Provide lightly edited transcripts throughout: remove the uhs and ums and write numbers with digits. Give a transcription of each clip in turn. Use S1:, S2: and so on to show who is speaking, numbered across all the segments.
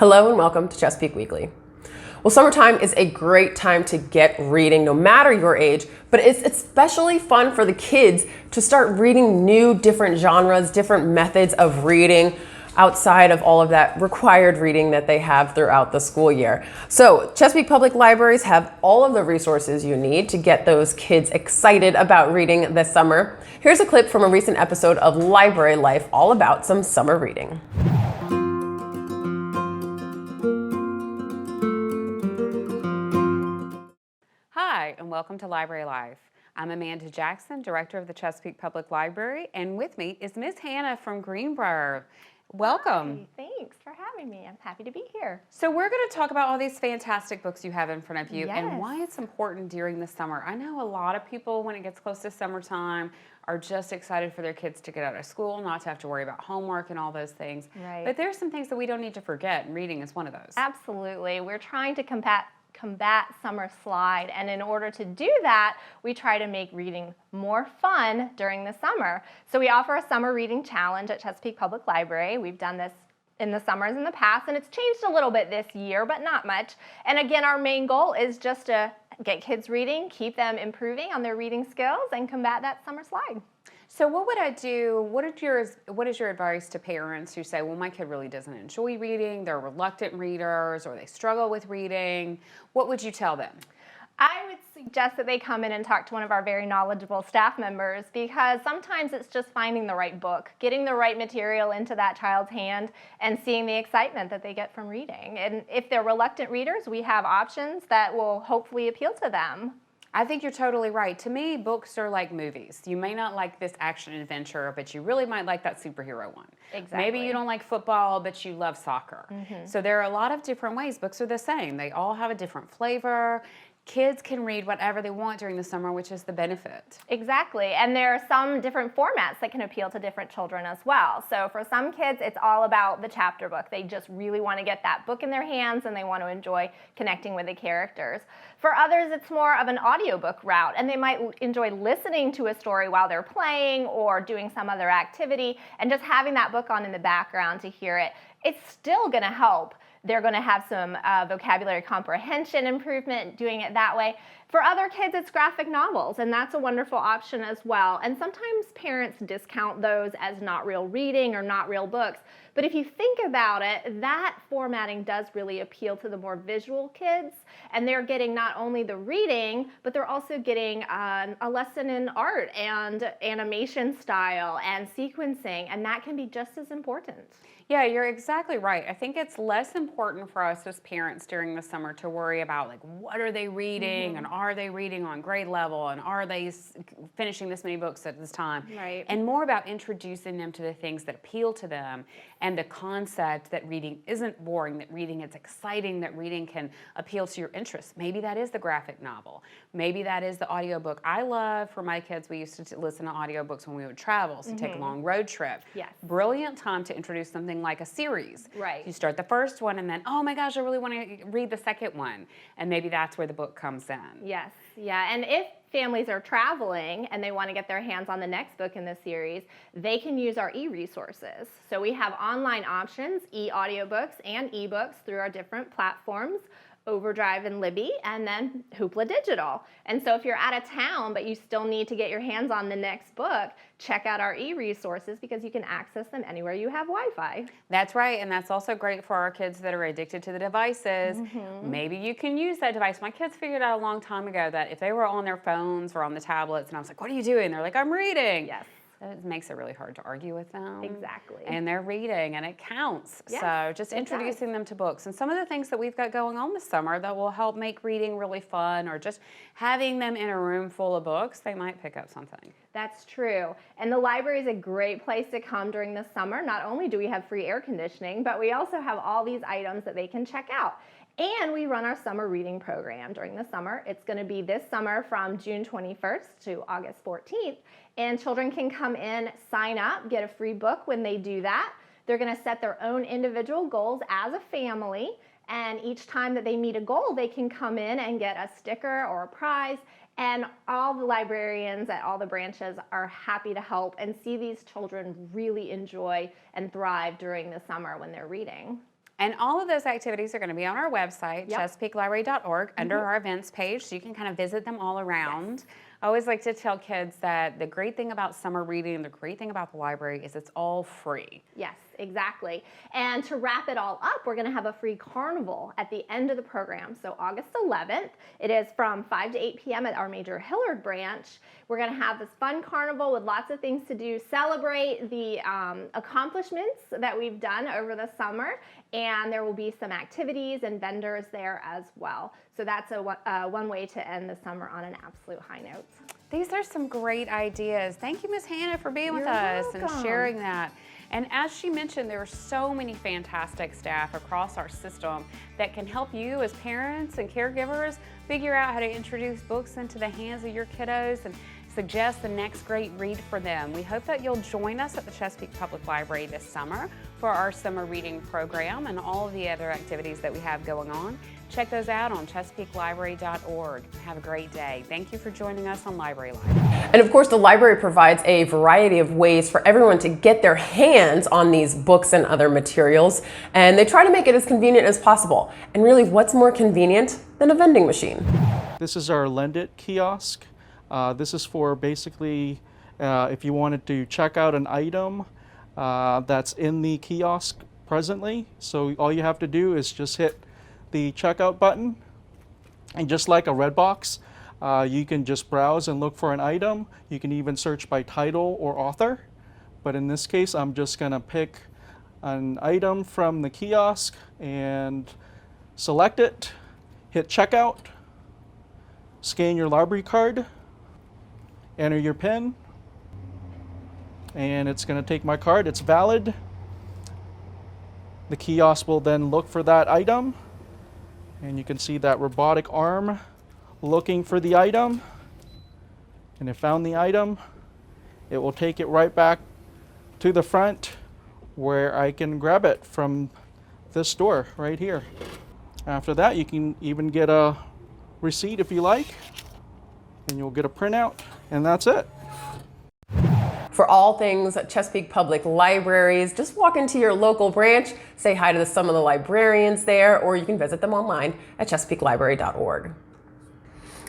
S1: Hello and welcome to Chesapeake Weekly. Well, summertime is a great time to get reading, no matter your age, but it's especially fun for the kids to start reading new, different genres, different methods of reading outside of all of that required reading that they have throughout the school year. So Chesapeake Public Libraries have all of the resources you need to get those kids excited about reading this summer. Here's a clip from a recent episode of Library Life all about some summer reading.
S2: Hi, and welcome to Library Life. I'm Amanda Jackson, Director of the Chesapeake Public Library, and with me is Miss Hannah from Greenbrier. Welcome.
S3: Hi, thanks for having me. I'm happy to be here.
S2: So we're going to talk about all these fantastic books you have in front of you
S3: Yes.
S2: and why it's important during the summer. I know a lot of people, when it gets close to summertime, are just excited for their kids to get out of school, not to have to worry about homework and all those things.
S3: Right.
S2: But there's some things that we don't need to forget, and reading is one of those.
S3: Absolutely. We're trying to combat summer slide, and in order to do that, we try to make reading more fun during the summer. So we offer a summer reading challenge at Chesapeake Public Library. We've done this in the summers in the past, and it's changed a little bit this year, but not much. And again, our main goal is just to get kids reading, keep them improving on their reading skills, and combat that summer slide.
S2: So what would I do? What is your advice to parents who say, well, my kid really doesn't enjoy reading, they're reluctant readers, or they struggle with reading? What would you tell them?
S3: I would suggest that they come in and talk to one of our very knowledgeable staff members, because sometimes it's just finding the right book, getting the right material into that child's hand, and seeing the excitement that they get from reading. And if they're reluctant readers, we have options that will hopefully appeal to them.
S2: I think you're totally right. To me, books are like movies. You may not like this action adventure, but you really might like that superhero one.
S3: Exactly.
S2: Maybe you don't like football, but you love soccer. So there are a lot of different ways. Books are the same. They all have a different flavor. Kids can read whatever they want during the summer, which is the benefit.
S3: Exactly, and there are some different formats that can appeal to different children as well. So for some kids, it's all about the chapter book. They just really want to get that book in their hands, and they want to enjoy connecting with the characters. For others, it's more of an audiobook route, and they might enjoy listening to a story while they're playing or doing some other activity, and just having that book on in the background to hear it. It's still going to help. They're going to have some vocabulary comprehension improvement doing it that way. For other kids, it's graphic novels, and that's a wonderful option as well. And sometimes parents discount those as not real reading or not real books. But if you think about it, that formatting does really appeal to the more visual kids, and they're getting not only the reading, but they're also getting a lesson in art and animation style and sequencing, and that can be just as important.
S2: Yeah, you're exactly right. I think it's less important for us as parents during the summer to worry about, like, what are they reading, and are they reading on grade level, and are they finishing this many books at this time?
S3: Right.
S2: And more about introducing them to the things that appeal to them, and the concept that reading isn't boring, that reading is exciting, that reading can appeal to your interests. Maybe that is the graphic novel. Maybe that is the audiobook. I love, for my kids, we used to listen to audiobooks when we would travel, so take a long road trip.
S3: Yes.
S2: Brilliant time to introduce something like a series.
S3: Right.
S2: You start the first one and then, oh my gosh, I really want to read the second one. And maybe that's where the book comes in.
S3: Yes, yeah, and if families are traveling and they want to get their hands on the next book in the series, they can use our e-resources. So we have online options, e-audiobooks and e-books through our different platforms, Overdrive and Libby, and then Hoopla Digital. And so if you're out of town but you still need to get your hands on the next book, check out our e-resources, because you can access them anywhere you have Wi-Fi.
S2: That's right, and that's also great for our kids that are addicted to the devices. Maybe you can use that device. My kids figured out a long time ago that if they were on their phones or on the tablets, and I was like, what are you doing? They're like, I'm reading.
S3: Yes.
S2: It makes it really hard to argue with them.
S3: Exactly.
S2: And they're reading, and it counts.
S3: Yes,
S2: so just
S3: it
S2: introducing them to books. And some of the things that we've got going on this summer that will help make reading really fun, or just having them in a room full of books, they might pick up something.
S3: That's true. And the library is a great place to come during the summer. Not only do we have free air conditioning, but we also have all these items that they can check out. And we run our summer reading program during the summer. It's going to be this summer from June 21st to August 14th. And children can come in, sign up, get a free book when they do that. They're going to set their own individual goals as a family. And each time that they meet a goal, they can come in and get a sticker or a prize. And all the librarians at all the branches are happy to help and see these children really enjoy and thrive during the summer when they're reading.
S2: And all of those activities are going to be on our website, chesapeakelibrary.org, under our events page, so you can kind of visit them all around. Yes. I always like to tell kids that the great thing about summer reading and the great thing about the library is it's all free.
S3: Yes, exactly. And to wrap it all up, we're going to have a free carnival at the end of the program. So August 11th, it is from 5 to 8 p.m. at our Major Hillard branch. We're going to have this fun carnival with lots of things to do, celebrate the accomplishments that we've done over the summer, and there will be some activities and vendors there as well. So that's one way to end the summer on an absolute high note.
S2: These are some great ideas. Thank you, Ms. Hannah, for being with us and sharing that. And as she mentioned, there are so many fantastic staff across our system that can help you as parents and caregivers figure out how to introduce books into the hands of your kiddos and suggest the next great read for them. We hope that you'll join us at the Chesapeake Public Library this summer for our summer reading program and all of the other activities that we have going on. Check those out on chesapeakelibrary.org. Have a great day. Thank you for joining us on Library Live.
S1: And of course, the library provides a variety of ways for everyone to get their hands on these books and other materials, and they try to make it as convenient as possible. And really, what's more convenient than a vending machine?
S4: This is our Lend It kiosk. This is for basically if you wanted to check out an item that's in the kiosk presently. So all you have to do is just hit the checkout button, and just like a Redbox, you can just browse and look for an item. You can even search by title or author, but in this case I'm just gonna pick an item from the kiosk and select it, hit checkout, scan your library card, enter your PIN, and it's going to take my card. It's valid. The kiosk will then look for that item, and you can see that robotic arm looking for the item, and it found the item. It will take it right back to the front where I can grab it from this door right here. After that, you can even get a receipt if you like, and you'll get a printout, and that's it.
S1: For all things Chesapeake Public Libraries, just walk into your local branch, say hi to some of the librarians there, or you can visit them online at chesapeakelibrary.org.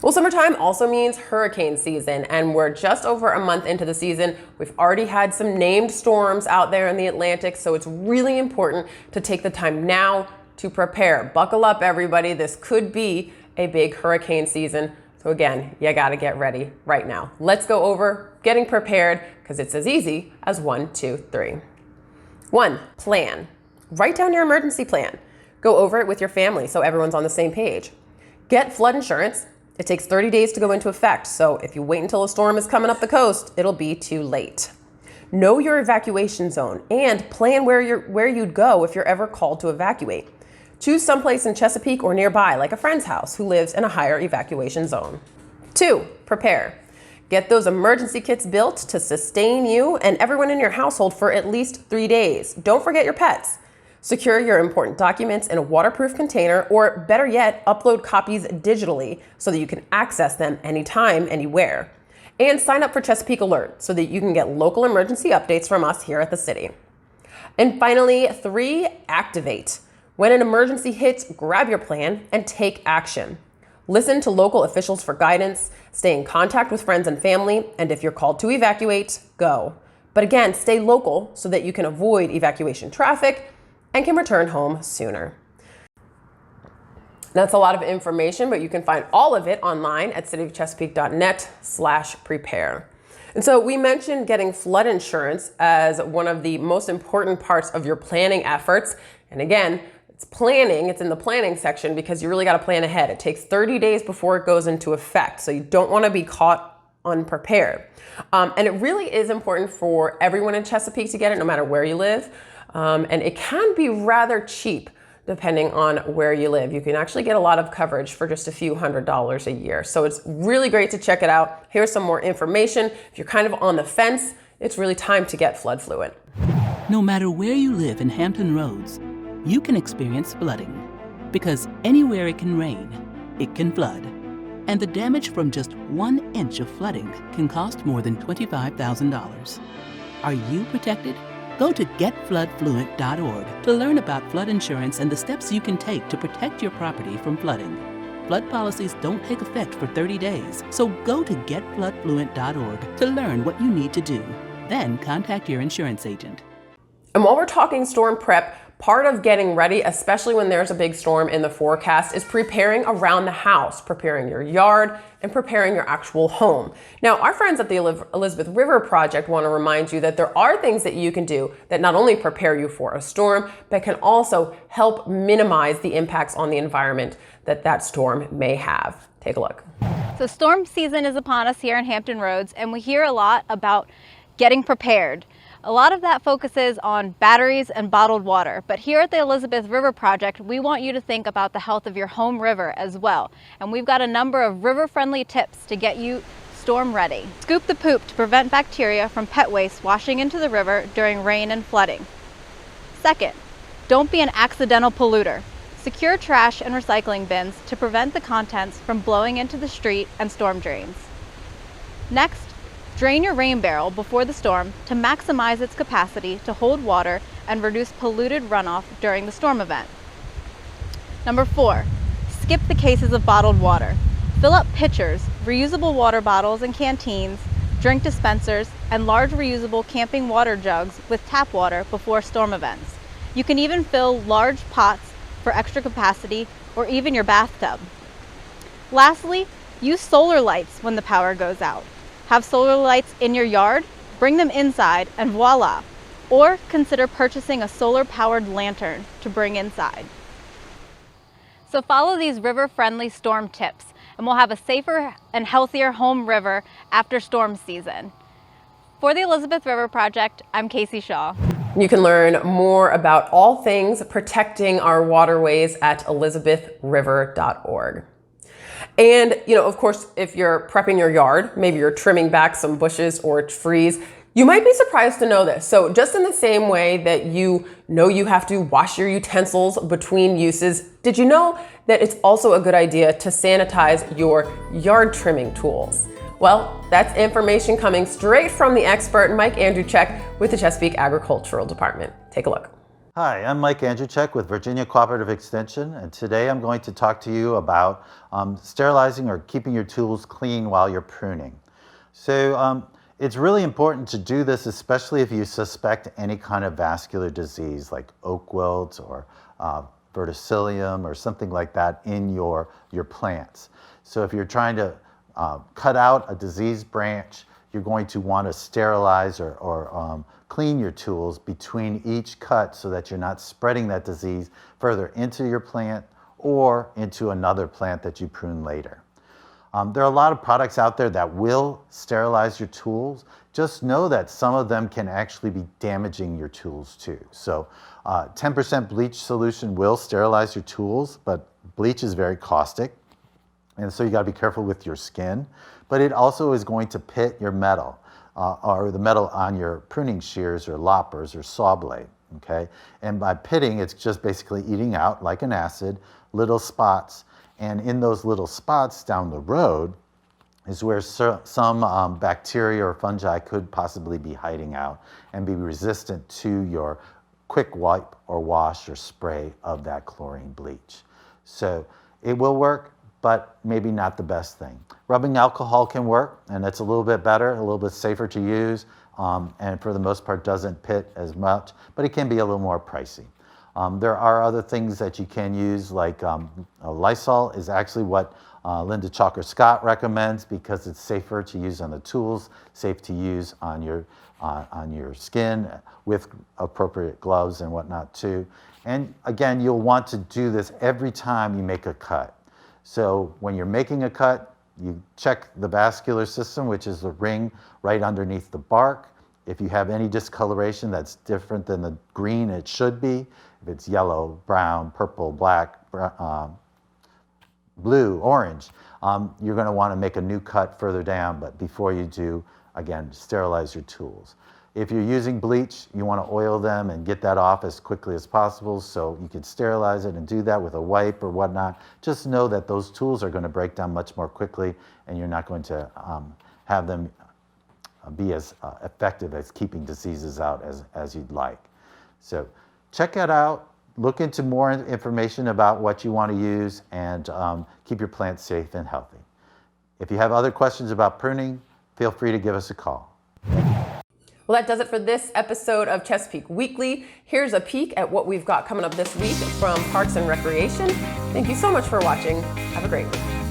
S1: Well, summertime also means hurricane season, and we're just over a month into the season. We've already had some named storms out there in the Atlantic, so it's really important to take the time now to prepare. Buckle up, everybody. This could be a big hurricane season. So again, you gotta get ready right now. Let's go over getting prepared, because it's as easy as 1, 2, 3. 1, plan. Write down your emergency plan. Go over it with your family so everyone's on the same page. Get flood insurance. It takes 30 days to go into effect, so if you wait until a storm is coming up the coast, it'll be too late. Know your evacuation zone and plan where you'd go if you're ever called to evacuate. Choose someplace in Chesapeake or nearby, like a friend's house who lives in a higher evacuation zone. 2, prepare. Get those emergency kits built to sustain you and everyone in your household for at least 3 days. Don't forget your pets. Secure your important documents in a waterproof container, or better yet, upload copies digitally so that you can access them anytime, anywhere. And sign up for Chesapeake Alert so that you can get local emergency updates from us here at the city. And finally, 3, activate. When an emergency hits, grab your plan and take action. Listen to local officials for guidance, stay in contact with friends and family, and if you're called to evacuate, go. But again, stay local so that you can avoid evacuation traffic and can return home sooner. That's a lot of information, but you can find all of it online at cityofchesapeake.net/prepare. And so we mentioned getting flood insurance as one of the most important parts of your planning efforts. And again, it's planning, it's in the planning section because you really got to plan ahead. It takes 30 days before it goes into effect, so you don't want to be caught unprepared. And it really is important for everyone in Chesapeake to get it, no matter where you live. And it can be rather cheap depending on where you live. You can actually get a lot of coverage for just a few $100s a year. So it's really great to check it out. Here's some more information. If you're kind of on the fence, it's really time to get flood fluent.
S5: No matter where you live in Hampton Roads, you can experience flooding. Because anywhere it can rain, it can flood. And the damage from just 1 inch of flooding can cost more than $25,000. Are you protected? Go to getfloodfluent.org to learn about flood insurance and the steps you can take to protect your property from flooding. Flood policies don't take effect for 30 days, so go to getfloodfluent.org to learn what you need to do. Then contact your insurance agent.
S1: And while we're talking storm prep, part of getting ready, especially when there's a big storm in the forecast, is preparing around the house, preparing your yard and preparing your actual home. Now, our friends at the Elizabeth River Project want to remind you that there are things that you can do that not only prepare you for a storm, but can also help minimize the impacts on the environment that that storm may have. Take a look.
S6: So storm season is upon us here in Hampton Roads, and we hear a lot about getting prepared. A lot of that focuses on batteries and bottled water, but here at the Elizabeth River Project, we want you to think about the health of your home river as well. And we've got a number of river-friendly tips to get you storm ready. Scoop the poop to prevent bacteria from pet waste washing into the river during rain and flooding. Second, don't be an accidental polluter. Secure trash and recycling bins to prevent the contents from blowing into the street and storm drains. Next, drain your rain barrel before the storm to maximize its capacity to hold water and reduce polluted runoff during the storm event. Number 4, skip the cases of bottled water. Fill up pitchers, reusable water bottles and canteens, drink dispensers, and large reusable camping water jugs with tap water before storm events. You can even fill large pots for extra capacity or even your bathtub. Lastly, use solar lights when the power goes out. Have solar lights in your yard? Bring them inside and voila! Or consider purchasing a solar-powered lantern to bring inside. So follow these river-friendly storm tips and we'll have a safer and healthier home river after storm season. For the Elizabeth River Project, I'm Casey Shaw.
S1: You can learn more about all things protecting our waterways at elizabethriver.org. And, of course, if you're prepping your yard, maybe you're trimming back some bushes or trees, you might be surprised to know this. So just in the same way that you know you have to wash your utensils between uses, did you know that it's also a good idea to sanitize your yard trimming tools? Well, that's information coming straight from the expert Mike Andrzejczyk with the Chesapeake Agricultural Department. Take a look.
S7: Hi, I'm Mike Andrzejczyk with Virginia Cooperative Extension, and today I'm going to talk to you about sterilizing or keeping your tools clean while you're pruning. So it's really important to do this, especially if you suspect any kind of vascular disease like oak wilt or verticillium or something like that in your plants. So if you're trying to cut out a diseased branch, you're going to want to sterilize or clean your tools between each cut so that you're not spreading that disease further into your plant or into another plant that you prune later. There are a lot of products out there that will sterilize your tools. Just know that some of them can actually be damaging your tools too. So 10% bleach solution will sterilize your tools, but bleach is very caustic. And so you got to be careful with your skin, but it also is going to pit your metal or the metal on your pruning shears or loppers or saw blade, okay? And by pitting, it's just basically eating out, like an acid, little spots. And in those little spots down the road is where some bacteria or fungi could possibly be hiding out and be resistant to your quick wipe or wash or spray of that chlorine bleach. So it will work, but maybe not the best thing. Rubbing alcohol can work, and it's a little bit better, a little bit safer to use, and for the most part doesn't pit as much, but it can be a little more pricey. There are other things that you can use, like Lysol is actually what Linda Chalker-Scott recommends because it's safer to use on the tools, safe to use on your skin with appropriate gloves and whatnot too. And again, you'll want to do this every time you make a cut. So when you're making a cut, you check the vascular system, which is the ring right underneath the bark. If you have any discoloration that's different than the green it should be, if it's yellow, brown, purple, black, blue, orange, you're going to want to make a new cut further down, but before you do, again, sterilize your tools. If you're using bleach, you want to oil them and get that off as quickly as possible so you can sterilize it and do that with a wipe or whatnot. Just know that those tools are going to break down much more quickly and you're not going to have them be as effective as keeping diseases out as you'd like. So check it out, look into more information about what you want to use, and keep your plants safe and healthy. If you have other questions about pruning, feel free to give us a call.
S1: Well, that does it for this episode of Chesapeake Weekly. Here's a peek at what we've got coming up this week from Parks and Recreation. Thank you so much for watching. Have a great week.